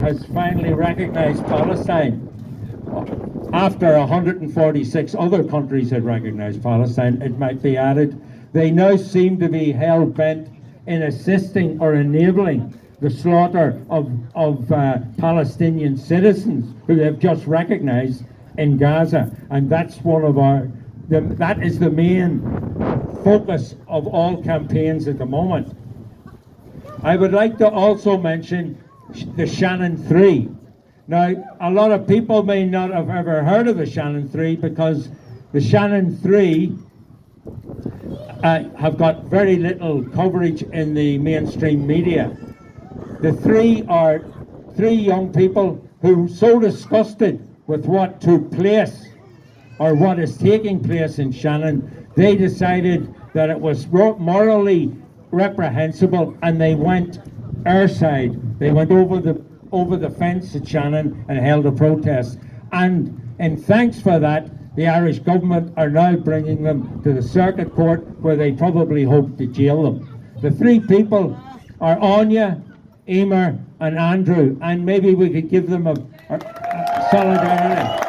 has finally recognized Palestine. After 146 other countries had recognized Palestine, it might be added, they now seem to be hell-bent in assisting or enabling the slaughter of Palestinian citizens who they've just recognized in Gaza. And that's one of that is the main focus of all campaigns at the moment. I would like to also mention the Shannon 3. Now, a lot of people may not have ever heard of the Shannon 3 because the Shannon 3 have got very little coverage in the mainstream media. The three are three young people who, so disgusted with what took place or what is taking place in Shannon, they decided that it was morally reprehensible and they went airside. They went over the fence at Shannon and held a protest. And in thanks for that, the Irish government are now bringing them to the circuit court where they probably hope to jail them. The three people are Anya, Emer and Andrew, and maybe we could give them a solidarity.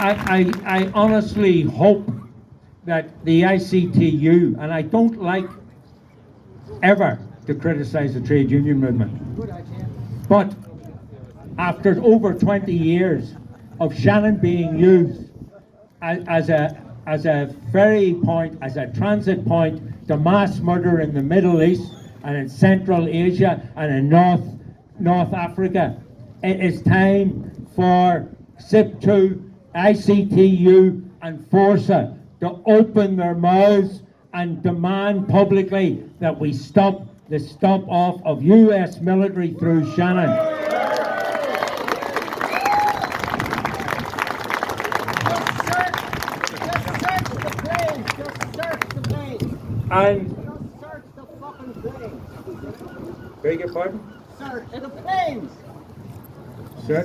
I honestly hope that the ICTU, and I don't like ever to criticize the trade union movement, but after over 20 years of Shannon being used as a ferry point, as a transit point to mass murder in the Middle East and in Central Asia and in North Africa, it is time for SIP2, ICTU and Forza to open their mouths and demand publicly that we stop the stop-off of US military through Shannon. And just search the fucking planes. beg your pardon? Search the planes.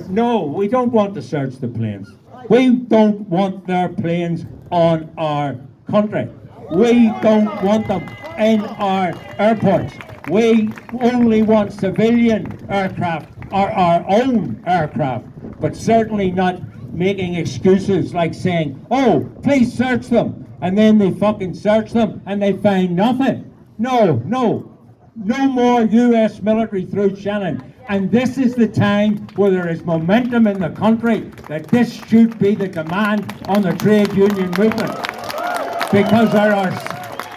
No, we don't want to search the planes. We don't want their planes on our country. We don't want them in our airports. We only want civilian aircraft or our own aircraft, but certainly not making excuses like saying, oh, please search them, and then they fucking search them and they find nothing. No more US military through Shannon. And this is the time where there is momentum in the country that this should be the demand on the trade union movement. Because there are,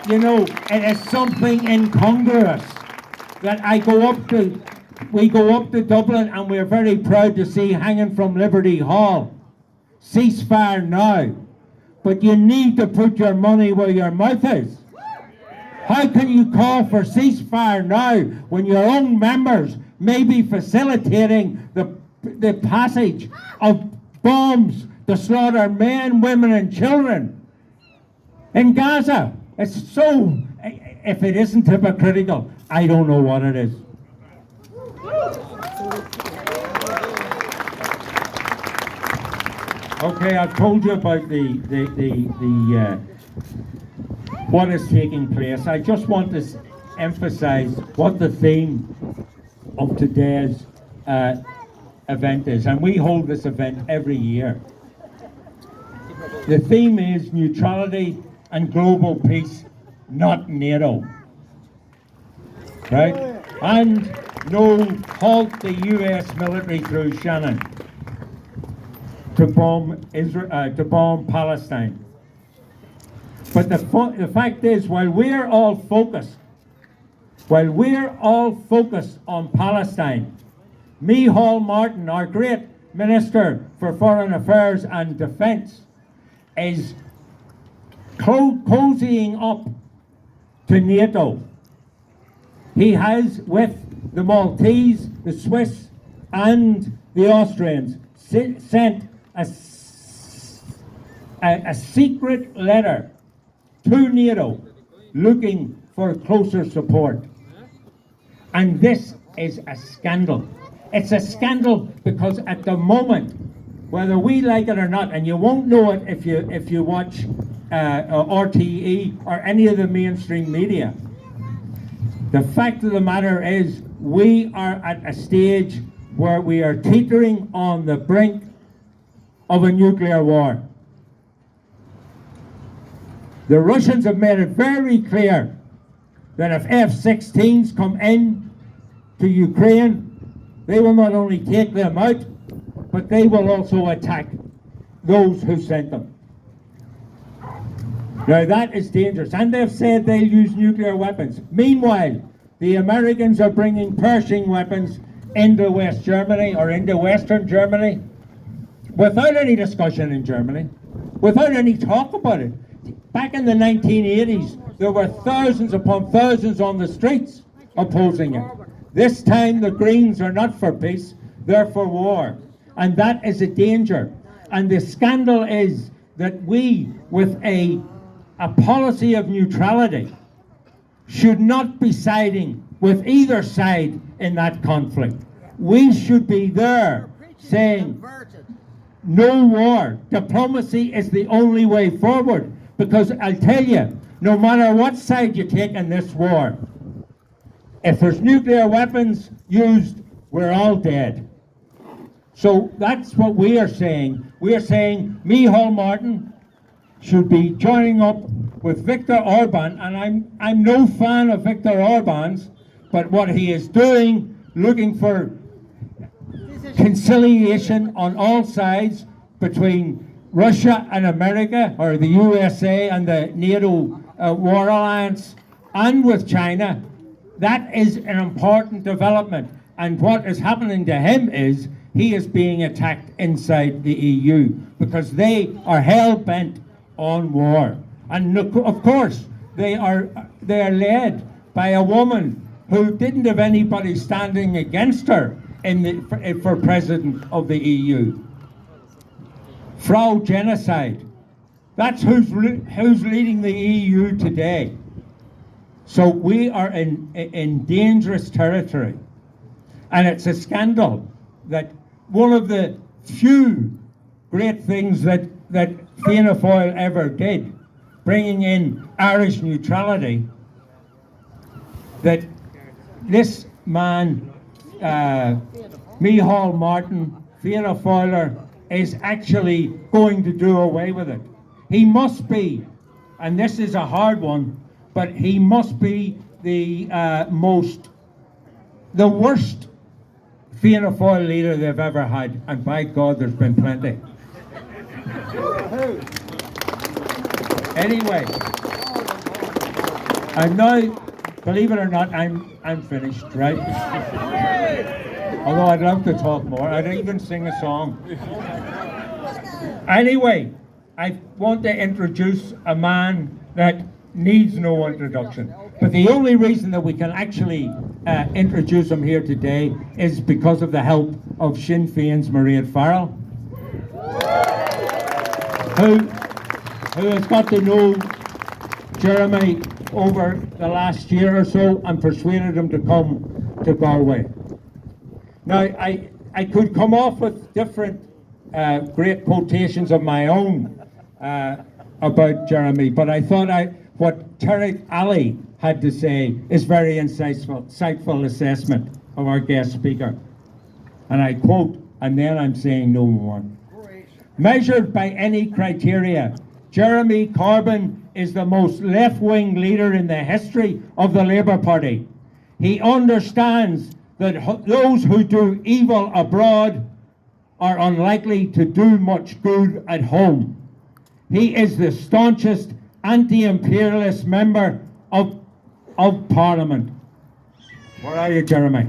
it is something incongruous that we go up to Dublin and we're very proud to see hanging from Liberty Hall. Ceasefire now. But you need to put your money where your mouth is. How can you call for ceasefire now when your own members may be facilitating the passage of bombs to slaughter men, women and children in Gaza? It's so, if it isn't hypocritical, I don't know what it is. Okay, I've told you about what is taking place. I just want to emphasize what the theme of today's event is, and we hold this event every year. The theme is neutrality and global peace, not NATO. Right? And no, halt the US military through Shannon to bomb Palestine. But the fact is, while we're all focused on Palestine, Micheál Martin, our great Minister for Foreign Affairs and Defence, is cozying up to NATO. He has, with the Maltese, the Swiss and the Austrians, sent a secret letter to NATO looking for closer support. And this is a scandal. It's a scandal because at the moment whether we like it or not, and you won't know it if you watch RTE or any of the mainstream media. The fact of the matter is, we are at a stage where we are teetering on the brink of a nuclear war. The Russians have made it very clear that if F-16s come in to Ukraine, they will not only take them out, but they will also attack those who sent them. Now that is dangerous, and they've said they'll use nuclear weapons. Meanwhile, the Americans are bringing Pershing weapons into West Germany, or into Western Germany, without any discussion in Germany, without any talk about it. Back in the 1980s, there were thousands upon thousands on the streets opposing it. This time the Greens are not for peace, they're for war. And that is a danger. And the scandal is that we, with a policy of neutrality, should not be siding with either side in that conflict. We should be there saying, no war. Diplomacy is the only way forward. Because I'll tell you, no matter what side you take in this war, if there's nuclear weapons used, we're all dead. So that's what we are saying. We are saying Micheál Martin should be joining up with Viktor Orban, and I'm no fan of Viktor Orban's, but what he is doing, looking for conciliation on all sides between Russia and America, or the USA and the NATO War Alliance, and with China, that is an important development. And what is happening to him is he is being attacked inside the EU because they are hell-bent on war. And of course, they are led by a woman who didn't have anybody standing against her for president of the EU. Frau Genocide. That's who's leading the EU today. So we are in dangerous territory. And it's a scandal that one of the few great things that Fianna Fáil ever did, bringing in Irish neutrality, that this man, Micheál Martin, Fianna Fáiler, is actually going to do away with it. He must be, and this is a hard one, but he must be the worst Fianna Fáil leader they've ever had, and by God, there's been plenty. Anyway, and now, believe it or not, I'm finished, right? Although I'd love to talk more, I'd even sing a song. Anyway, I want to introduce a man that needs no introduction. But the only reason that we can actually introduce him here today is because of the help of Sinn Féin's Niall Farrell, who has got to know Jeremy over the last year or so and persuaded him to come to Galway. Now, I could come off with different great quotations of my own about Jeremy, but I thought what Tarek Ali had to say is very insightful assessment of our guest speaker. And I quote, and then I'm saying no more. Measured by any criteria, Jeremy Corbyn is the most left-wing leader in the history of the Labour Party. He understands that those who do evil abroad are unlikely to do much good at home. He is the staunchest anti-imperialist member of Parliament. Where are you, Jeremy?